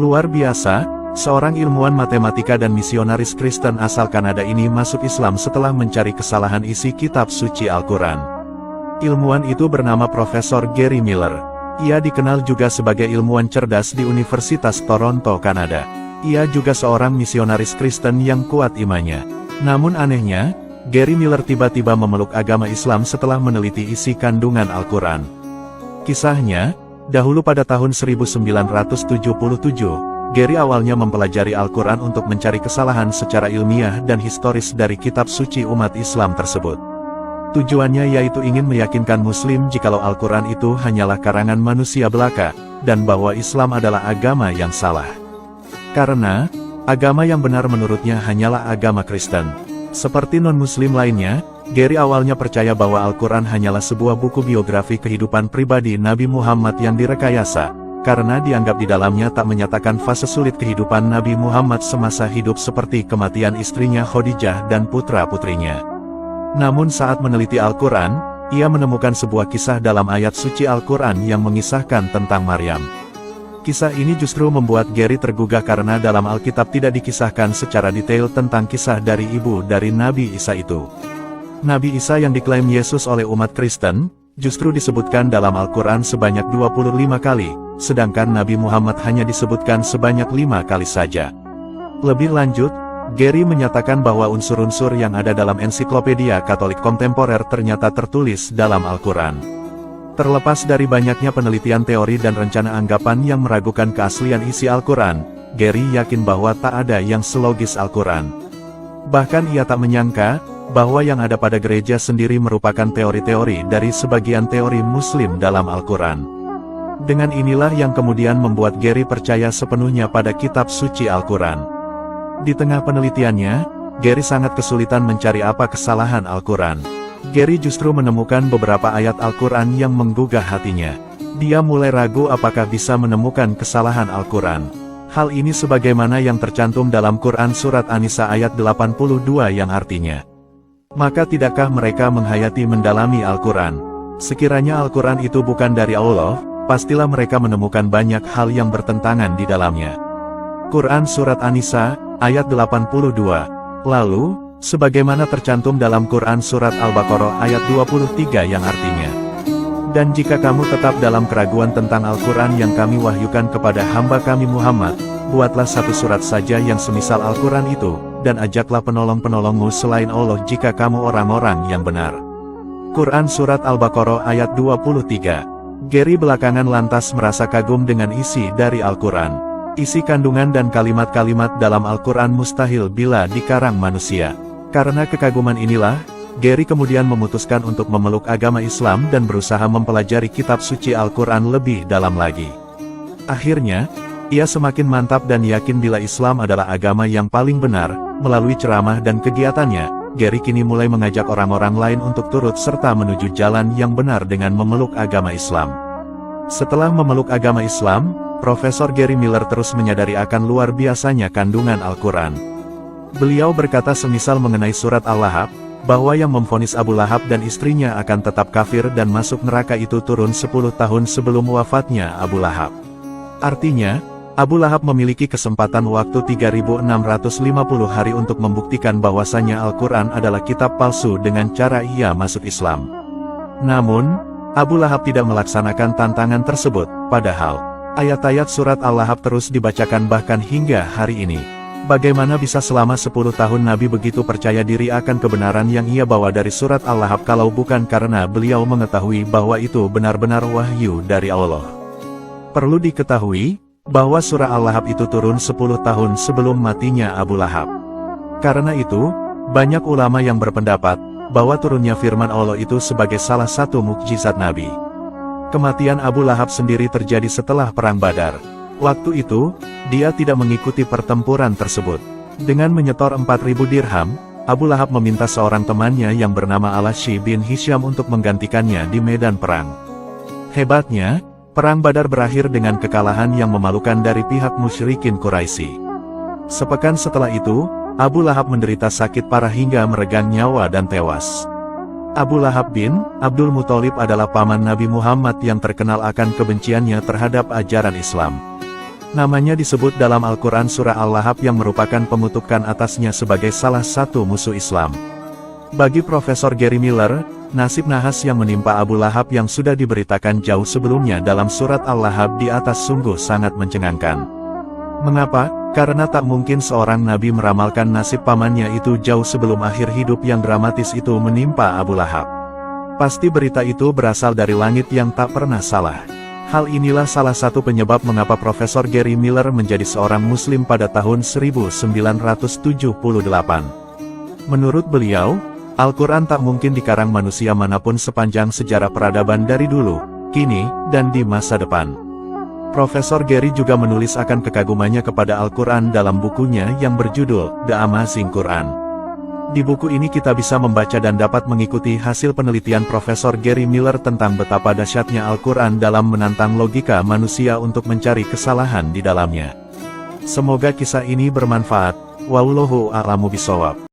Luar biasa, seorang ilmuwan matematika dan misionaris Kristen asal Kanada ini masuk Islam setelah mencari kesalahan isi kitab suci Al-Quran. Ilmuwan itu bernama Profesor Gary Miller. Ia dikenal juga sebagai ilmuwan cerdas di Universitas Toronto, Kanada. Ia juga seorang misionaris Kristen yang kuat imannya. Namun anehnya, Gary Miller tiba-tiba memeluk agama Islam setelah meneliti isi kandungan Al-Quran. Kisahnya, dahulu pada tahun 1977, Gary awalnya mempelajari Al-Quran untuk mencari kesalahan secara ilmiah dan historis dari kitab suci umat Islam tersebut. Tujuannya yaitu ingin meyakinkan Muslim jikalau Al-Quran itu hanyalah karangan manusia belaka, dan bahwa Islam adalah agama yang salah. Karena, agama yang benar menurutnya hanyalah agama Kristen. Seperti non-Muslim lainnya, Gary awalnya percaya bahwa Al-Quran hanyalah sebuah buku biografi kehidupan pribadi Nabi Muhammad yang direkayasa, karena dianggap di dalamnya tak menyatakan fase sulit kehidupan Nabi Muhammad semasa hidup seperti kematian istrinya Khadijah dan putra-putrinya. Namun saat meneliti Al-Quran, ia menemukan sebuah kisah dalam ayat suci Al-Quran yang mengisahkan tentang Maryam. Kisah ini justru membuat Gary tergugah karena dalam Alkitab tidak dikisahkan secara detail tentang kisah dari ibu dari Nabi Isa itu. Nabi Isa yang diklaim Yesus oleh umat Kristen, justru disebutkan dalam Al-Quran sebanyak 25 kali, sedangkan Nabi Muhammad hanya disebutkan sebanyak 5 kali saja. Lebih lanjut, Gary menyatakan bahwa unsur-unsur yang ada dalam ensiklopedia Katolik kontemporer ternyata tertulis dalam Al-Quran. Terlepas dari banyaknya penelitian teori dan rencana anggapan yang meragukan keaslian isi Al-Quran, Gary yakin bahwa tak ada yang selogis Al-Quran. Bahkan ia tak menyangka, bahwa yang ada pada gereja sendiri merupakan teori-teori dari sebagian teori Muslim dalam Al-Quran. Dengan inilah yang kemudian membuat Gary percaya sepenuhnya pada kitab suci Al-Quran. Di tengah penelitiannya, Gary sangat kesulitan mencari apa kesalahan Al-Quran. Gary justru menemukan beberapa ayat Al-Quran yang menggugah hatinya. Dia mulai ragu apakah bisa menemukan kesalahan Al-Quran. Hal ini sebagaimana yang tercantum dalam Quran Surat An-Nisa ayat 82 yang artinya, "Maka tidakkah mereka menghayati mendalami Al-Quran? Sekiranya Al-Quran itu bukan dari Allah, pastilah mereka menemukan banyak hal yang bertentangan di dalamnya." Quran Surat An-Nisa, ayat 82. Lalu, sebagaimana tercantum dalam Quran Surat Al-Baqarah ayat 23 yang artinya, "Dan jika kamu tetap dalam keraguan tentang Al-Quran yang kami wahyukan kepada hamba kami Muhammad, buatlah satu surat saja yang semisal Al-Quran itu, dan ajaklah penolong-penolongmu selain Allah jika kamu orang-orang yang benar." Quran Surat Al-Baqarah ayat 23. Gary belakangan lantas merasa kagum dengan isi dari Al-Quran. Isi kandungan dan kalimat-kalimat dalam Al-Quran mustahil bila dikarang manusia. Karena kekaguman inilah, Gary kemudian memutuskan untuk memeluk agama Islam dan berusaha mempelajari kitab suci Al-Quran lebih dalam lagi. Akhirnya, ia semakin mantap dan yakin bila Islam adalah agama yang paling benar. Melalui ceramah dan kegiatannya, Gary kini mulai mengajak orang-orang lain untuk turut serta menuju jalan yang benar dengan memeluk agama Islam. Setelah memeluk agama Islam, Profesor Gary Miller terus menyadari akan luar biasanya kandungan Al-Quran. Beliau berkata semisal mengenai surat Al-Lahab, bahwa yang memvonis Abu Lahab dan istrinya akan tetap kafir dan masuk neraka itu turun 10 tahun sebelum wafatnya Abu Lahab. Artinya, Abu Lahab memiliki kesempatan waktu 3.650 hari untuk membuktikan bahwasanya Al-Quran adalah kitab palsu dengan cara ia masuk Islam. Namun, Abu Lahab tidak melaksanakan tantangan tersebut, padahal ayat-ayat surat Al-Lahab terus dibacakan bahkan hingga hari ini. Bagaimana bisa selama 10 tahun Nabi begitu percaya diri akan kebenaran yang ia bawa dari surat Al-Lahab kalau bukan karena beliau mengetahui bahwa itu benar-benar wahyu dari Allah. Perlu diketahui, bahwa surah Al-Lahab itu turun 10 tahun sebelum matinya Abu Lahab. Karena itu, banyak ulama yang berpendapat, bahwa turunnya firman Allah itu sebagai salah satu mukjizat Nabi. Kematian Abu Lahab sendiri terjadi setelah Perang Badar. Waktu itu, dia tidak mengikuti pertempuran tersebut. Dengan menyetor 4.000 dirham, Abu Lahab meminta seorang temannya yang bernama Al-Asy bin Hisham untuk menggantikannya di medan perang. Hebatnya, Perang Badar berakhir dengan kekalahan yang memalukan dari pihak musyrikin Quraisy. Sepekan setelah itu, Abu Lahab menderita sakit parah hingga meregang nyawa dan tewas. Abu Lahab bin Abdul Muthalib adalah paman Nabi Muhammad yang terkenal akan kebenciannya terhadap ajaran Islam. Namanya disebut dalam Al-Quran surah Al-Lahab yang merupakan pengutukan atasnya sebagai salah satu musuh Islam. Bagi Profesor Gary Miller, nasib nahas yang menimpa Abu Lahab yang sudah diberitakan jauh sebelumnya dalam surat Al-Lahab di atas sungguh sangat mencengangkan. Mengapa? Karena tak mungkin seorang nabi meramalkan nasib pamannya itu jauh sebelum akhir hidup yang dramatis itu menimpa Abu Lahab. Pasti berita itu berasal dari langit yang tak pernah salah. Hal inilah salah satu penyebab mengapa Profesor Gary Miller menjadi seorang Muslim pada tahun 1978. Menurut beliau, Al-Quran tak mungkin dikarang manusia manapun sepanjang sejarah peradaban dari dulu, kini, dan di masa depan. Profesor Gary juga menulis akan kekagumannya kepada Al-Quran dalam bukunya yang berjudul The Amazing Quran. Di buku ini kita bisa membaca dan dapat mengikuti hasil penelitian Profesor Gary Miller tentang betapa dahsyatnya Al-Quran dalam menantang logika manusia untuk mencari kesalahan di dalamnya. Semoga kisah ini bermanfaat. Wallahu a'lamu bishawab.